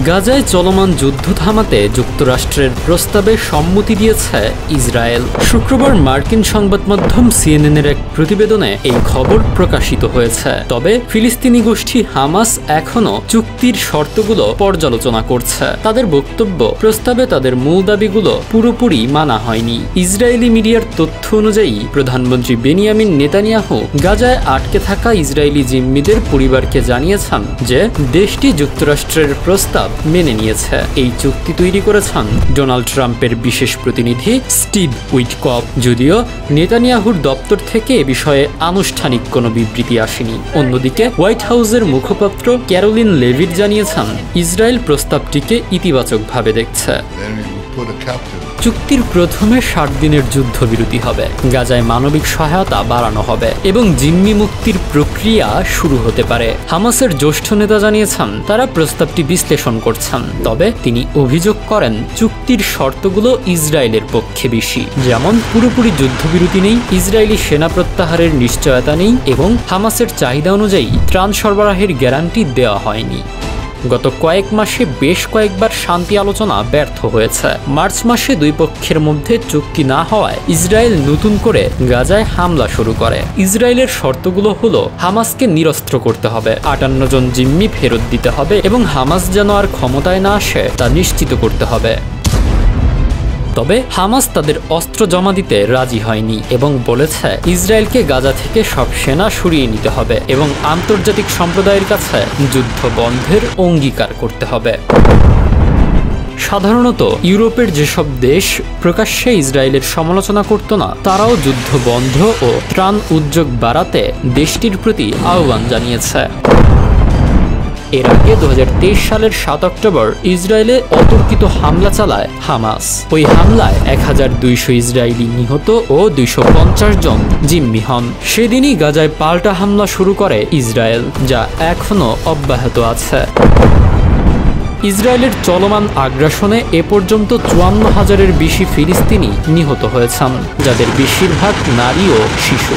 গাজায় চলমান যুদ্ধ থামাতে যুক্তরাষ্ট্রের প্রস্তাবে সম্মতি দিয়েছে ইসরায়েল। শুক্রবার মার্কিন সংবাদ মাধ্যম সিএনএনের এক প্রতিবেদনে এই খবর প্রকাশিত হয়েছে। তবে ফিলিস্তিনি গোষ্ঠী হামাস এখনও চুক্তির শর্তগুলো পর্যালোচনা করছে। তাদের বক্তব্য, প্রস্তাবে তাদের মূল দাবিগুলো পুরোপুরি মানা হয়নি। ইসরায়েলি মিডিয়ার তথ্য অনুযায়ী প্রধানমন্ত্রী বেনিয়ামিন নেতানিয়াহু গাজায় আটকে থাকা ইসরায়েলি জিম্মিদের পরিবারকে জানিয়েছেন যে দেশটি যুক্তরাষ্ট্রের প্রস্তাব মেনে নিয়েছে। এই চুক্তি তৈরি করেছেন ডোনাল্ড ট্রাম্পের বিশেষ প্রতিনিধি স্টিভ উইটকফ। যদিও নেতানিয়াহুর দপ্তর থেকে এ বিষয়ে আনুষ্ঠানিক কোনো বিবৃতি আসেনি। অন্যদিকে হোয়াইট হাউসের মুখপাত্র ক্যারোলিন লেভিট জানিয়েছেন ইসরায়েল প্রস্তাবটিকে ইতিবাচকভাবে দেখছে। চুক্তির প্রথমে 60 দিনের যুদ্ধবিরতি হবে, গাজায় মানবিক সহায়তা বাড়ানো হবে এবং জিম্মি মুক্তির প্রক্রিয়া শুরু হতে পারে। হামাসের জ্যেষ্ঠ নেতা জানিয়েছেন তারা প্রস্তাবটি বিশ্লেষণ করছেন। তবে তিনি অভিযোগ করেন চুক্তির শর্তগুলো ইসরায়েলের পক্ষে বেশি, যেমন পুরোপুরি যুদ্ধবিরতি নেই, ইসরায়েলি সেনা প্রত্যাহারের নিশ্চয়তা নেই এবং হামাসের চাহিদা অনুযায়ী ত্রাণ সরবরাহের গ্যারান্টি দেওয়া হয়নি। গত কয়েক মাসে বেশ কয়েকবার শান্তি আলোচনা ব্যর্থ হয়েছে। মার্চ মাসে দুই পক্ষের মধ্যে চুক্তি না হওয়ায় ইসরায়েল নতুন করে গাজায় হামলা শুরু করে। ইসরায়েলের শর্তগুলো হলো হামাসকে নিরস্ত্র করতে হবে, 58 জন জিম্মি ফেরত দিতে হবে এবং হামাস যেন আর ক্ষমতায় না আসে তা নিশ্চিত করতে হবে। তবে হামাস তাদের অস্ত্র জমা দিতে রাজি হয়নি এবং বলেছে ইসরায়েলকে গাজা থেকে সব সেনা সরিয়ে নিতে হবে এবং আন্তর্জাতিক সম্প্রদায়ের কাছে যুদ্ধ বন্ধের অঙ্গীকার করতে হবে। সাধারণত ইউরোপের যেসব দেশ প্রকাশ্যে ইসরায়েলের সমালোচনা করত না, তারাও যুদ্ধ বন্ধ ও ত্রাণ উদ্যোগ বাড়াতে দেশটির প্রতি আহ্বান জানিয়েছে। এর আগে 2023 সালের 7 অক্টোবর ইসরায়েলে অতর্কিত হামলা চালায় হামাস। ওই হামলায় 1200 ইসরায়েলি নিহত ও 250 জন জিম্মি হন। সেদিনই গাজায় পাল্টা হামলা শুরু করে ইসরায়েল, যা এখনও অব্যাহত আছে। ইসরায়েলের চলমান আগ্রাসনে এ পর্যন্ত 54,000-এর বেশি ফিলিস্তিনি নিহত হয়েছেন, যাদের বেশিরভাগ নারী ও শিশু।